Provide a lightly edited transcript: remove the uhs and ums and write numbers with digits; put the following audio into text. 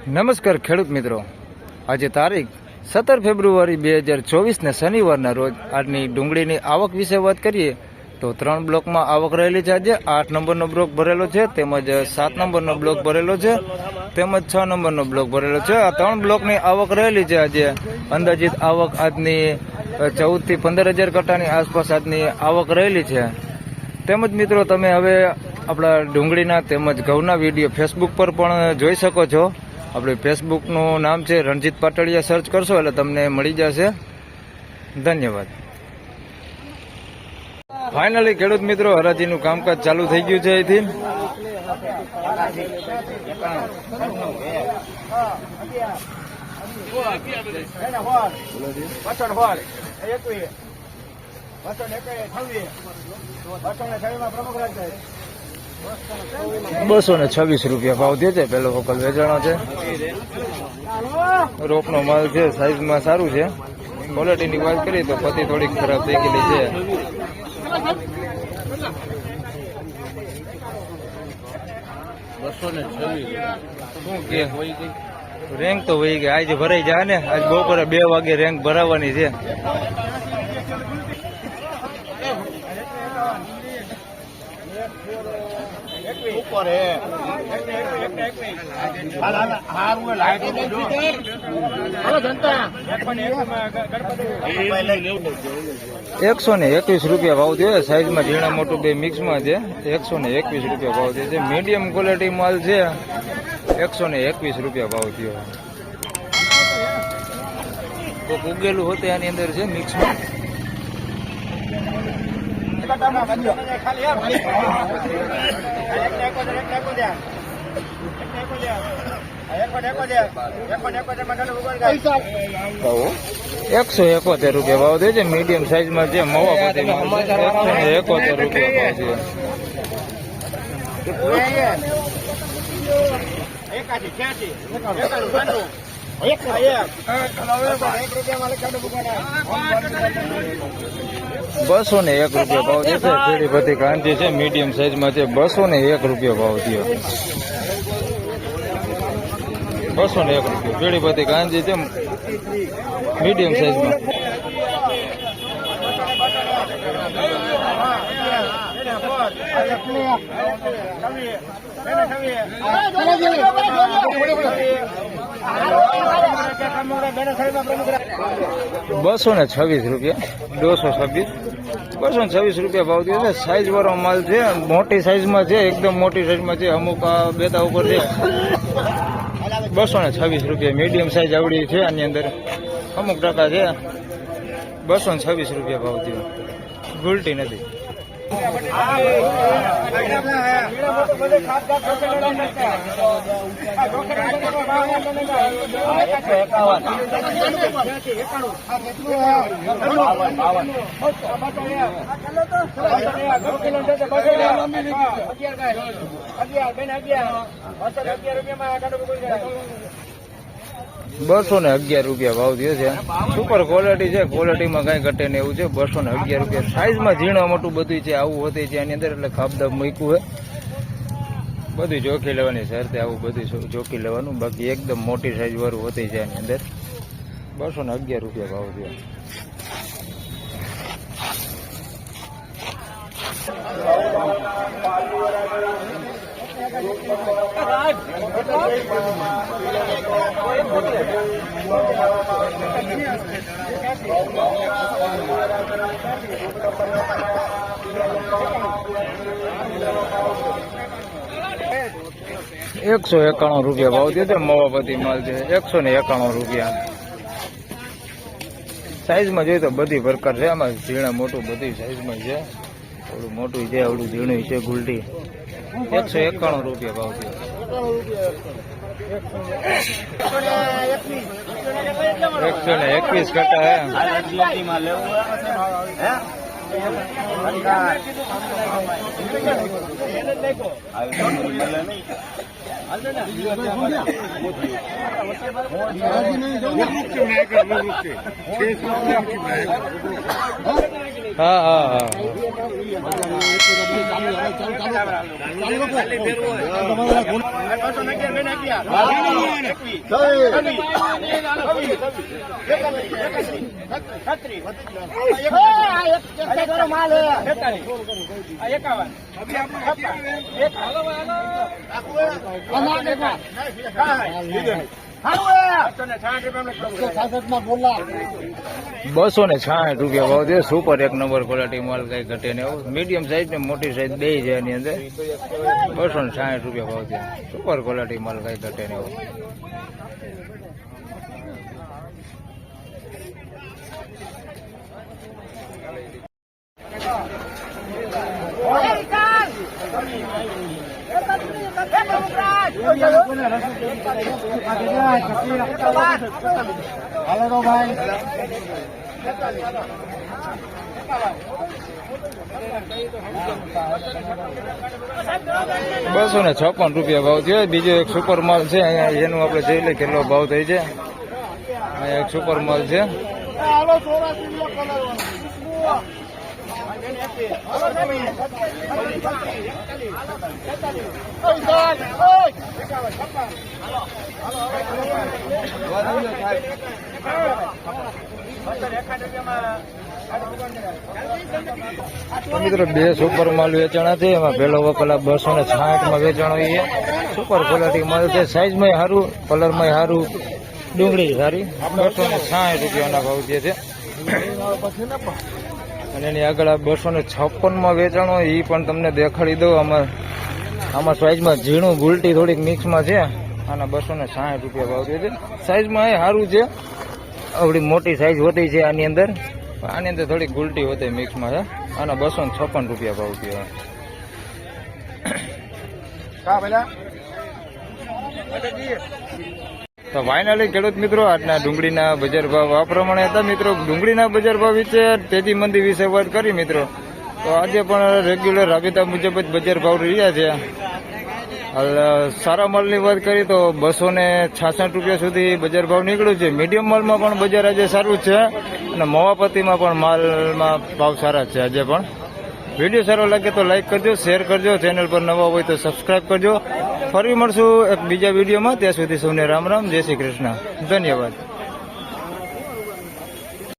નમસ્કાર ખેડૂત મિત્રો, આજે તારીખ 17 ફેબ્રુઆરી 2024 ને શનિવારના રોજ આજની ડુંગળીની આવક વિશે વાત કરીએ તો 3 બ્લોકમાં આવક રહેલી છે. આજે 8 નંબરનો બ્લોક ભરેલો છે, તેમજ 7 નંબરનો બ્લોક ભરેલો છે, તેમજ 6 નંબરનો બ્લોક ભરેલો છે. આ 3 બ્લોકની આવક રહેલી છે. આજે અંદાજિત આવક આજની 14 થી 15,000 કટ્ટાની આસપાસ આજની આવક રહેલી છે. તેમજ મિત્રો તમે હવે આપણા ડુંગળીના તેમજ ઘઉંના વિડીયો ફેસબુક પર પણ જોઈ શકો છો. આપણે ફેસબુકનું નામ છે રણજીત પાટડિયા, સર્ચ કરશો એટલે તમને મળી જશે. ધન્યવાદ. ફાઇનલી ખેડૂત મિત્રો, હરાજીનું કામકાજ ચાલુ થઈ ગયું છે. અહીંથી ₹226 ભાવ દે છે. પેલો વકલ વેચાણો છે. રોપનો માલ છે, સાઈઝમાં સારું છે. ક્વોલિટીની વાત કરીએ તો પતિ થોડીક ખરાબ થઈ ગયેલી છે. શું કે રેન્ક તો વહી ગઈ. આજે ભરાઈ જાય ને, આજ બપોરે 2 વાગે રેન્ક ભરાવાની છે. ₹121 ભાવ છે. સાઈઝમાં ઝીણા મોટું બે મિક્સમાં છે. ₹121 ભાવ છે. મીડિયમ ક્વોલિટી માલ છે. ₹121 ભાવ થયો. તો ઉગેલું હોતે આની અંદર છે મિક્સમાં. ₹171 ભાવ દે છે. મીડિયમ સાઈઝમાં છે. મવાપતિ ₹171 ભાવ ₹201 ભાવ છે. પેઢી બધી કાંજી છે, મીડિયમ સાઈઝમાં છે. ₹201 ભાવ થયો. ₹201 પેઢી બધી કાંજી છે, મીડિયમ સાઈઝમાં. ₹226 ભાવ થયો છે. સાઈઝ વાળો માલ છે, મોટી સાઈઝમાં છે, એકદમ મોટી સાઈઝમાં છે. અમુક બેતા ઉપર છે. ₹226 મીડિયમ સાઈઝ આવડી છે. આની અંદર અમુક ટકા છે. ₹226 ભાવ થયો. ગુલટી નથી. ₹211 ભાવ થયો છે. સુપર ક્વોલિટી છે, ક્વોલિટીમાં કઈ ઘટે ને એવું છે. ₹211 સાઈઝમાં ઝીણું મોટું બધું છે. આવું હોતી છે આની અંદર, એટલે ખાપદાબ મૂક્યું છે. બધું જોખી લેવાની શરતે આવું બધું જોખી લેવાનું. બાકી એકદમ મોટી સાઈઝ વાળું હોતી છે આની અંદર. ₹211 ભાવ થયો. ₹191 ભાવ થયો છે. મવાપતિ માલ છે. ₹191 સાઈઝમાં જોઈએ તો બધી પ્રકાર છે. આમાં ઝીણા મોટું બધી સાઈઝમાં છે. થોડું મોટું છે, આવડું ઝીણું છે. ગુલટી ₹191 ભાવ થયો. ₹121 કટ્ટા હે. હા હા હા ₹266 ભાવ છે. સુપર એક નંબર ક્વોલિટી માલ, કઈ ઘટે ને એવું. મીડિયમ સાઈઝ ને મોટી સાઈઝ બે છે એની અંદર. ₹266 ભાવ છે. સુપર ક્વોલિટી માલ, કઈ ઘટે ને એવું. ₹256 ભાવ થયો. બીજો એક સુપર માલ છે અહીંયા, એનું આપણે જોઈ લઈએ કેટલો ભાવ થઈ છે. અહીંયા એક સુપર માલ છે. મિત્રો બે સુપર માલ વેચાણા છે. એમાં પેલો વકલા 266 માં વેચાણો છે. સુપર ક્વોલિટી માલ છે. સાઈઝમાં સારું, કલરમાં સારું, ડુંગળી સારી. ₹260 ભાવ જે છે. અને એની આગળ 256 માં વેચાણો, એ પણ તમને દેખાડી દઉં. આમાં સાઈઝમાં ઝીણું ગુલટી થોડીક મિક્સમાં છે. આના ₹260 ભાવ છે. સાઈઝમાં એ સારું છે. આવડી મોટી સાઈઝ હોતી છે આની અંદર. આની અંદર થોડીક ગુલટી હોતી મિક્સમાં છે. આના ₹256 ભાવ છે. તો ફાઇનલી ખેડૂત મિત્રો, આજના ડુંગળીના બજાર ભાવ આ પ્રમાણે હતા. મિત્રો ડુંગળીના બજાર ભાવ વિશે, તેજી મંદી વિશે વાત કરી મિત્રો. તો આજે પણ રેગ્યુલર રાબેતા મુજબ જ બજાર ભાવ રહ્યા છે. સારા માલની વાત કરી તો ₹266 સુધી બજાર ભાવ નીકળ્યું છે. મીડિયમ માલમાં પણ બજાર આજે સારું છે. અને મવાપતિમાં પણ માલમાં ભાવ સારા છે આજે પણ. વિડીયો સારો લાગે તો લાઈક કરજો, શેર કરજો. ચેનલ પર નવા હોય તો સબસ્ક્રાઈબ કરજો. ફરી મળશું એક બીજા વિડીયોમાં. ત્યાં સુધી સૌને રામ રામ, જય શ્રી કૃષ્ણ, ધન્યવાદ.